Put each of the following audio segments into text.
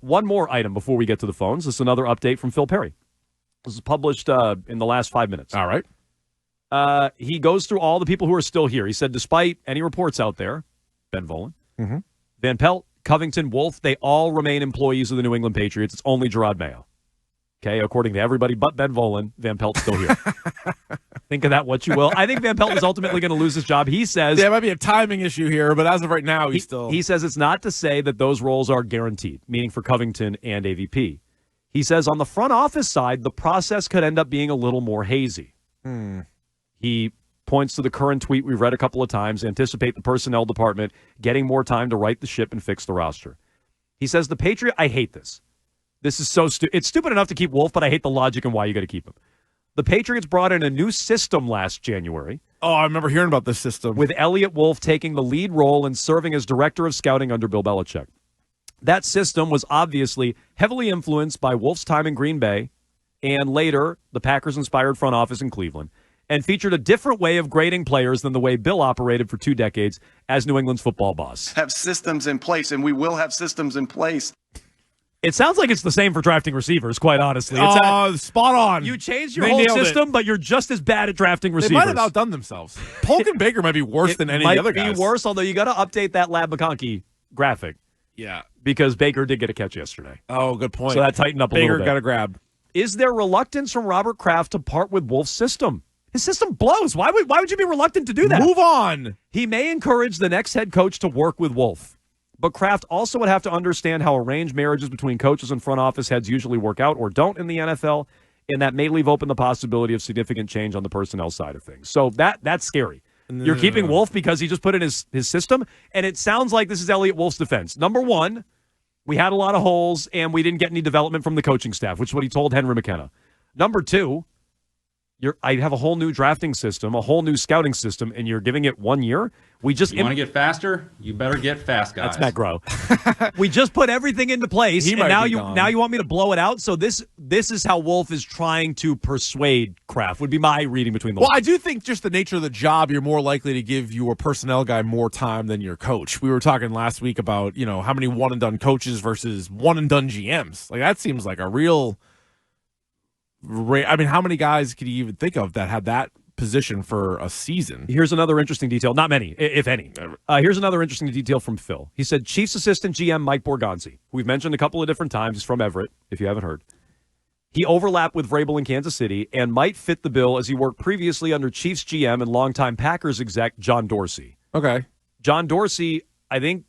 One more item before we get to the phones. This is another update from Phil Perry. This is published in the last 5 minutes. All right. He goes through all the people who are still here. He said, despite any reports out there, Ben Volen, Van Pelt, Covington, Wolf, they all remain employees of the New England Patriots. It's only Gerard Mayo. Okay, according to everybody but Ben Volen, Van Pelt's still here. Think of that what you will. I think Van Pelt is ultimately going to lose his job. He says... Yeah, it might be a timing issue here, but as of right now, he's still... He says it's not to say that those roles are guaranteed, meaning for Covington and AVP. He says on the front office side, the process could end up being a little more hazy. He points to the current tweet we've read a couple of times, anticipate the personnel department getting more time to right the ship and fix the roster. He says the Patriot... I hate this. This is so stupid. It's stupid enough to keep Wolf, but I hate the logic and why you got to keep him. The Patriots brought in a new system last January. Oh, I remember hearing about this system. With Eliot Wolf taking the lead role and serving as director of scouting under Bill Belichick. That system was obviously heavily influenced by Wolf's time in Green Bay and later the Packers-inspired front office in Cleveland, and featured a different way of grading players than the way Bill operated for 2 decades as New England's football boss. Have systems in place, and we will have systems in place. It sounds like it's the same for drafting receivers, quite honestly. Spot on. You changed your whole system, but you're just as bad at drafting receivers. They might have outdone themselves. Polk and Baker might be worse than any of the other guys. Might be worse, although you got to update that Lab McConkey graphic. Yeah. Because Baker did get a catch yesterday. Oh, good point. So that tightened up a little bit. Baker got a grab. Is there reluctance from Robert Kraft to part with Wolf's system? His system blows. Why would you be reluctant to do that? Move on. He may encourage the next head coach to work with Wolf. But Kraft also would have to understand how arranged marriages between coaches and front office heads usually work out or don't in the NFL, and that may leave open the possibility of significant change on the personnel side of things. So that's scary. You're keeping Wolf because he just put in his system, and it sounds like this is Eliot Wolf's defense. Number one, we had a lot of holes, and we didn't get any development from the coaching staff, which is what he told Henry McKenna. Number two, I have a whole new drafting system, a whole new scouting system, and you're giving it 1 year? You want to get faster? You better get fast, guys. That's Matt Groh. We just put everything into place, and now you want me to blow it out? So this is how Wolf is trying to persuade Kraft, would be my reading between the lines. Well, I do think just the nature of the job, you're more likely to give your personnel guy more time than your coach. We were talking last week about, how many one-and-done coaches versus one-and-done GMs. Like, that seems like a real... I mean, how many guys could you even think of that had that position for a season? Here's another interesting detail. Not many, if any. Here's another interesting detail from Phil. He said Chiefs assistant GM Mike Borgonzi, who we've mentioned a couple of different times, is from Everett, if you haven't heard. He overlapped with Vrabel in Kansas City and might fit the bill as he worked previously under Chiefs GM and longtime Packers exec John Dorsey. Okay. John Dorsey, I think,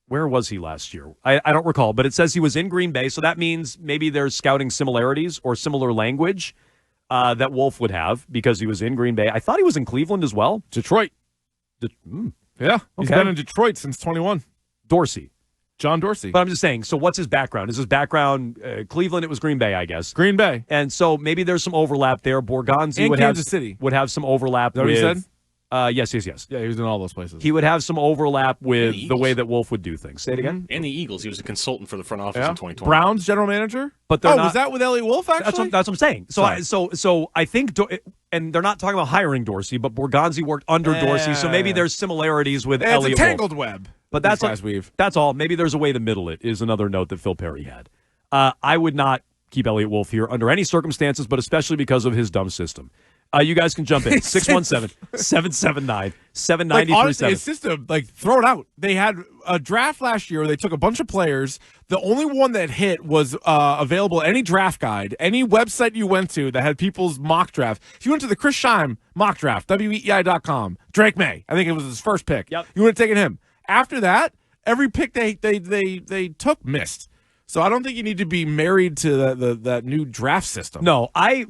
where was he last year? I don't recall, but it says he was in Green Bay, so that means maybe there's scouting similarities or similar language that Wolf would have because he was in Green Bay. I thought he was in Cleveland as well. Detroit. Yeah, he's been in Detroit since 21. Dorsey. John Dorsey. But I'm just saying, so what's his background? Is his background Cleveland? It was Green Bay, I guess. Green Bay. And so maybe there's some overlap there. Borgonzi and Kansas City would have some overlap with... Is that what you said? Yes. Yeah, he was in all those places. He would have some overlap with the way that Wolf would do things. Say it again. And the Eagles. He was a consultant for the front office in 2020. Browns general manager? But was that with Eliot Wolf, actually? That's what I'm saying. So I think, and they're not talking about hiring Dorsey, but Borgonzi worked under Dorsey, so maybe there's similarities with Eliot Wolf. It's a tangled web. But that's all. Maybe there's a way to middle it, is another note that Phil Perry had. I would not keep Eliot Wolf here under any circumstances, but especially because of his dumb system. You guys can jump in. 617-779-7937. Honestly, his system, throw it out. They had a draft last year. They took a bunch of players. The only one that hit was available any draft guide, any website you went to that had people's mock draft. If you went to the Chris Scheim mock draft, weei.com, Drake May, I think it was his first pick. Yep. You would have taken him. After that, every pick they took missed. So I don't think you need to be married to that new draft system. No, I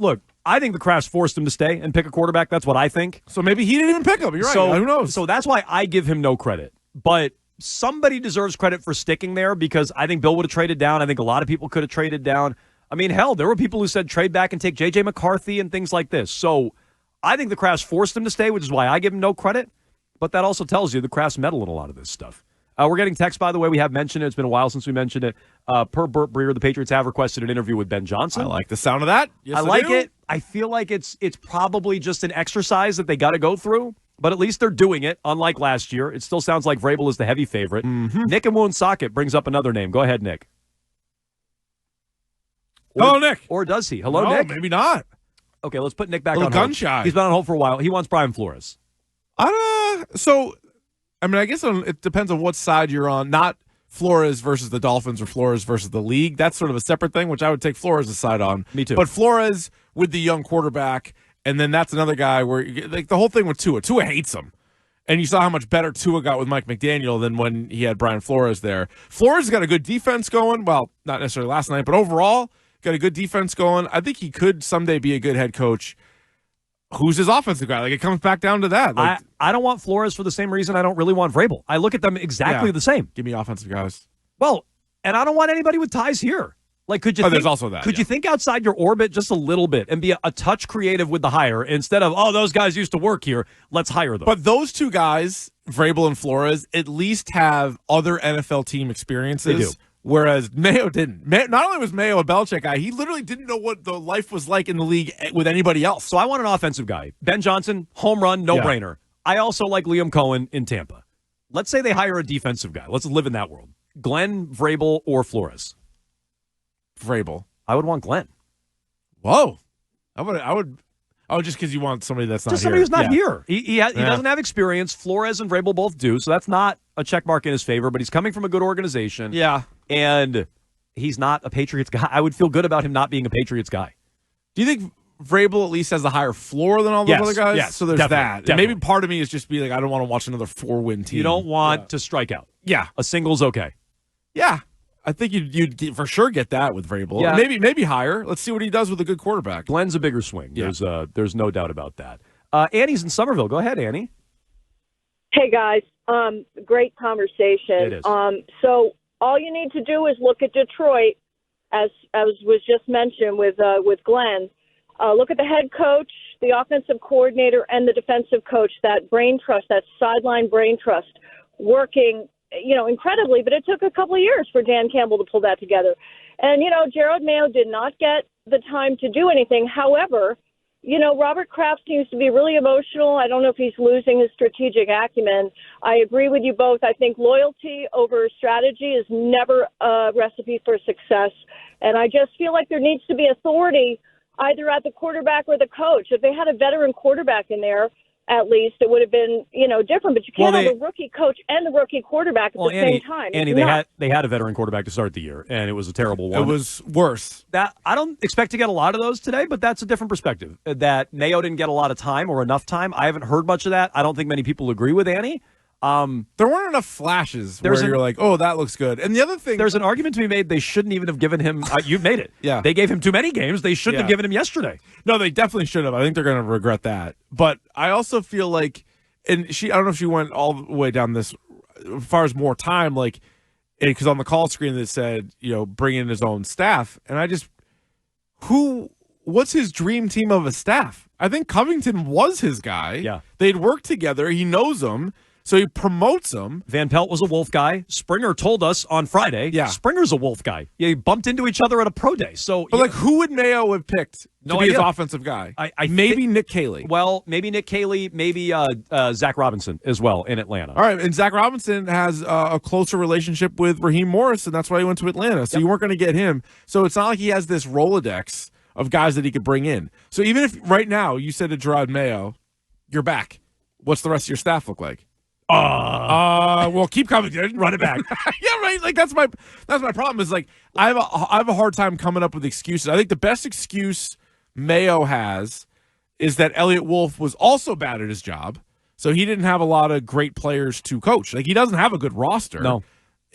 think the Crafts forced him to stay and pick a quarterback. That's what I think. So maybe he didn't even pick him. You're right. Who knows? So that's why I give him no credit. But somebody deserves credit for sticking there because I think Bill would have traded down. I think a lot of people could have traded down. I mean, hell, there were people who said trade back and take J.J. McCarthy and things like this. So I think the Crafts forced him to stay, which is why I give him no credit. But that also tells you the Crafts meddle in a lot of this stuff. We're getting text, by the way. We have mentioned it. It's been a while since we mentioned it. Per Burt Breer, the Patriots have requested an interview with Ben Johnson. I like the sound of that. Yes, I like it. I feel like it's probably just an exercise that they got to go through, but at least they're doing it, unlike last year. It still sounds like Vrabel is the heavy favorite. Mm-hmm. Nick and Woonsocket brings up another name. Go ahead, Nick. Hello, Nick. Or does he? Hello, No, Nick? maybe not. Okay, let's put Nick back Little on gun hold. shy. He's been on hold for a while. He wants Brian Flores. So, I mean, I guess it depends on what side you're on. Not Flores versus the Dolphins or Flores versus the league. That's sort of a separate thing, which I would take Flores' side on. Me too. But Flores with the young quarterback, and then that's another guy where, like, the whole thing with Tua. Tua hates him. And you saw how much better Tua got with Mike McDaniel than when he had Brian Flores there. Flores got a good defense going. Well, not necessarily last night, but overall, got a good defense going. I think he could someday be a good head coach. Who's his offensive guy? Like, it comes back down to that. Like, I don't want Flores for the same reason I don't really want Vrabel. I look at them exactly the same. Give me offensive guys. Well, and I don't want anybody with ties here. Like, could you? There's also that. Could you think outside your orbit just a little bit and be a touch creative with the hire instead of, oh, those guys used to work here, let's hire them. But those two guys, Vrabel and Flores, at least have other NFL team experiences. They do. Whereas Mayo didn't. Not only was Mayo a Belichick guy, he literally didn't know what the life was like in the league with anybody else. So I want an offensive guy. Ben Johnson, home run, no-brainer. I also like Liam Cohen in Tampa. Let's say they hire a defensive guy. Let's live in that world. Glenn, Vrabel, or Flores? Vrabel. I would want Glenn. Whoa. I would. Oh, just because you want somebody that's not just here. Somebody who's not here. He doesn't have experience. Flores and Vrabel both do, so that's not a check mark in his favor, but he's coming from a good organization. Yeah. And he's not a Patriots guy. I would feel good about him not being a Patriots guy. Do you think Vrabel at least has a higher floor than all those other guys? Yes, so there's that. Definitely. And maybe part of me is just be like, I don't want to watch another 4-win team. You don't want to strike out. Yeah. A single's okay. Yeah. I think you'd for sure get that with Vrabel. Yeah. Maybe higher. Let's see what he does with a good quarterback. Glenn's a bigger swing. Yeah. There's no doubt about that. Annie's in Somerville. Go ahead, Annie. Hey, guys. Great conversation. It is. So all you need to do is look at Detroit, as was just mentioned with Glenn. Look at the head coach, the offensive coordinator, and the defensive coach, that brain trust, that sideline brain trust, working, incredibly, but it took a couple of years for Dan Campbell to pull that together. And, Gerard Mayo did not get the time to do anything. However, Robert Kraft seems to be really emotional. I don't know if he's losing his strategic acumen. I agree with you both. I think loyalty over strategy is never a recipe for success. And I just feel like there needs to be authority either at the quarterback or the coach. If they had a veteran quarterback in there, at least it would have been, different. But you can't have a rookie coach and the rookie quarterback at the same time. Annie, they had a veteran quarterback to start the year, and it was a terrible one. It was worse. That I don't expect to get a lot of those today, but that's a different perspective. That Mayo didn't get a lot of time or enough time. I haven't heard much of that. I don't think many people agree with Annie. There weren't enough flashes where you're like, oh, that looks good. And the other thing, there's an argument to be made. They shouldn't even have given him. You've made it. Yeah, they gave him too many games. They shouldn't have given him yesterday. No, they definitely should have. I think they're going to regret that. But I also feel like, and I don't know if she went all the way down this as far as more time, like, because on the call screen that said, bring in his own staff, and I just, what's his dream team of a staff? I think Covington was his guy. Yeah, they'd worked together. He knows him. So he promotes him. Van Pelt was a Wolf guy. Springer told us on Friday. Yeah, Springer's a Wolf guy. Yeah, he bumped into each other at a pro day. So, but who would Mayo have picked to be his offensive guy? Maybe Nick Caley. Well, maybe Nick Caley. Maybe Zach Robinson as well in Atlanta. All right, and Zach Robinson has a closer relationship with Raheem Morris, and that's why he went to Atlanta. So you weren't going to get him. So it's not like he has this Rolodex of guys that he could bring in. So even if right now you said to Gerard Mayo, you're back, what's the rest of your staff look like? Well, keep coming, dude. Run it back. Yeah, right. Like that's my problem. Is like I have a hard time coming up with excuses. I think the best excuse Mayo has is that Eliot Wolf was also bad at his job, so he didn't have a lot of great players to coach. Like he doesn't have a good roster. No.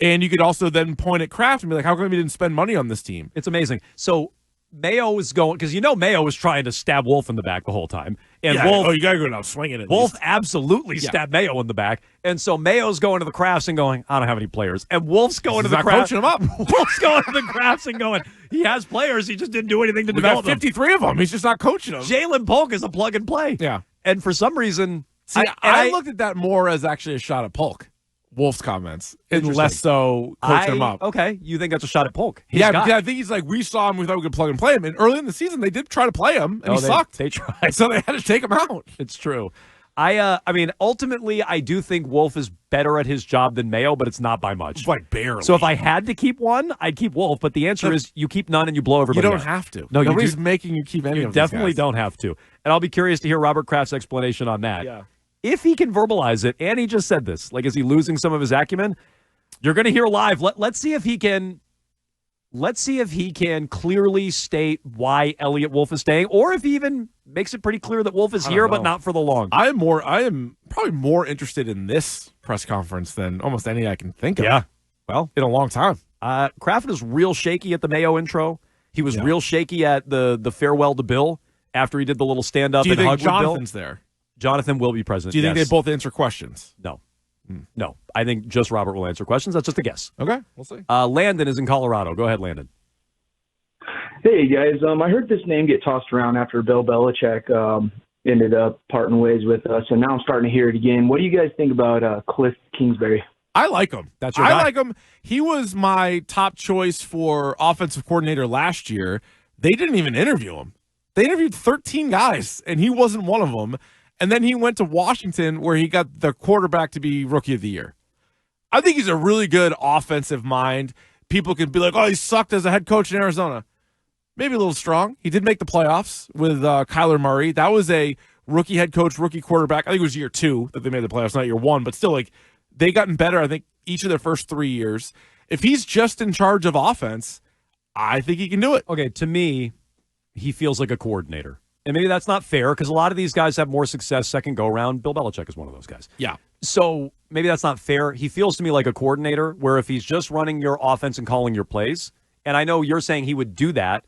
And you could also then point at Kraft and be like, how come he didn't spend money on this team? It's amazing. So Mayo is going, because Mayo was trying to stab Wolf in the back the whole time. And Wolf, you got to go down swinging it. Wolf absolutely stabbed Mayo in the back. And so Mayo's going to the Crafts and going, I don't have any players. And Wolf's going to the Crafts. Coaching him up. Wolf's going to the Crafts and going, he has players. He just didn't do anything to develop them. 53 of them. He's just not coaching them. Jalen Polk is a plug and play. Yeah. And for some reason, see, I looked at that more as actually a shot at Polk. Wolf's comments, and less so coaching him up. Okay, you think that's a shot at Polk? Yeah, I think he's like, we saw him, we thought we could plug and play him. And early in the season, they did try to play him, and he sucked. They tried. So they had to take him out. It's true. I mean, ultimately, I do think Wolf is better at his job than Mayo, but it's not by much. Like barely. So if I had to keep one, I'd keep Wolf. But the answer is you keep none and you blow everybody You don't out. have to. No, Nobody's making you keep any you of these definitely guys. don't have to. And I'll be curious to hear Robert Kraft's explanation on that. Yeah. If he can verbalize it, and he just said this, like, is he losing some of his acumen? You're going to hear live. Let's see if he can. Let's see if he can clearly state why Eliot Wolf is staying, or if he even makes it pretty clear that Wolf is here, but not for the long. I am probably more interested in this press conference than almost any I can think of. Yeah. Well, in a long time. Kraft was real shaky at the Mayo intro. He was real shaky at the farewell to Bill after he did the little stand up. Do you and think hug Jonathan's with Bill. there? Jonathan will be present. Do you think yes. they both answer questions? No. No. I think just Robert will answer questions. That's just a guess. Okay, we'll see. Landon is in Colorado. Go ahead, Landon. Hey, guys. I heard this name get tossed around after Bill Belichick ended up parting ways with us, and now I'm starting to hear it again. What do you guys think about Cliff Kingsbury? I like him. That's your guy? I like him. He was my top choice for offensive coordinator last year. They didn't even interview him. They interviewed 13 guys, and he wasn't one of them. And then he went to Washington, where he got the quarterback to be Rookie of the Year. I think he's a really good offensive mind. People can be like, oh, he sucked as a head coach in Arizona. Maybe a little strong. He did make the playoffs with Kyler Murray. That was a rookie head coach, rookie quarterback. I think it was year 2 that they made the playoffs, not year 1. But still, like, they gotten better, I think, each of their first 3 years. If he's just in charge of offense, I think he can do it. Okay, to me, he feels like a coordinator. And maybe that's not fair because a lot of these guys have more success second go-around. Bill Belichick is one of those guys. Yeah. So maybe that's not fair. He feels to me like a coordinator where if he's just running your offense and calling your plays, and I know you're saying he would do that,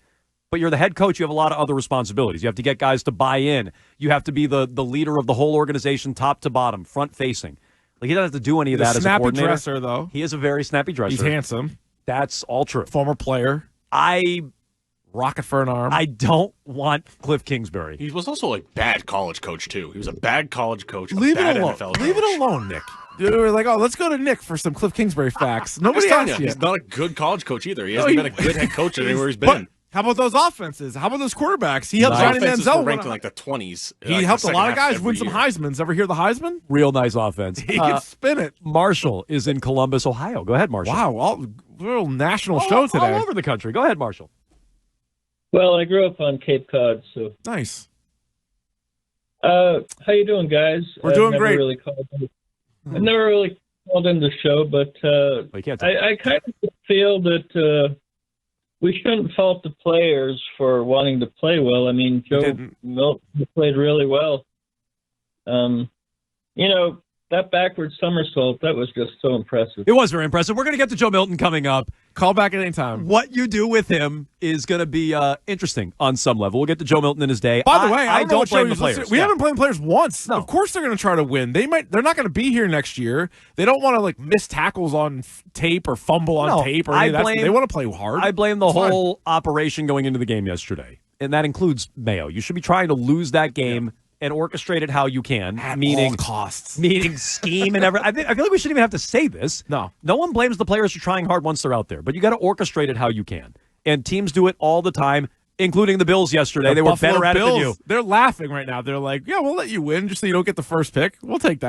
but you're the head coach. You have a lot of other responsibilities. You have to get guys to buy in. You have to be the leader of the whole organization, top to bottom, front-facing. Like, he doesn't have to do any of that as a coordinator. Snappy dresser, though. He is a very snappy dresser. He's handsome. That's all true. Former player. Rocket for an arm. I don't want Cliff Kingsbury. He was also a bad college coach, too. He was a bad college coach, Leave a bad it alone. NFL coach. Leave it alone, Nick. We were like, oh, let's go to Nick for some Cliff Kingsbury facts. Nobody I'm just telling asked you, you. he's not a good college coach either. He hasn't been a good head coach anywhere he's But been. how about those offenses? How about those quarterbacks? He helped Johnny Offenses Manziel were win. ranked in like the 20s. He helped a lot of guys win some Heismans. Ever hear the Heisman? Real nice offense. He can spin it. Marshall is in Columbus, Ohio. Go ahead, Marshall. Wow, real national show today. All over the country. Go ahead, Marshall. Well, I grew up on Cape Cod, so. Nice. How you doing, guys? We're doing great. I've never really called in the show, but I kind of feel that we shouldn't fault the players for wanting to play well. I mean, Joe Milton played really well. That backward somersault, that was just so impressive. It was very impressive. We're going to get to Joe Milton coming up. Call back at any time. What you do with him is going to be interesting on some level. We'll get to Joe Milton in his day. By the way, I don't blame the players. players. We haven't played players once. No. Of course they're going to try to win. They're not going to be here next year. They don't want to like miss tackles on tape or fumble on tape or any of that. They want to play hard. I blame the whole operation going into the game yesterday, and that includes Mayo. You should be trying to lose that game and orchestrate it how you can, all costs. Meaning scheme and everything. I feel like we shouldn't even have to say this. No one blames the players for trying hard once they're out there, but you got to orchestrate it how you can. And teams do it all the time, including the Bills yesterday. They were better at it than you. They're laughing right now. They're like, yeah, we'll let you win just so you don't get the first pick. We'll take that.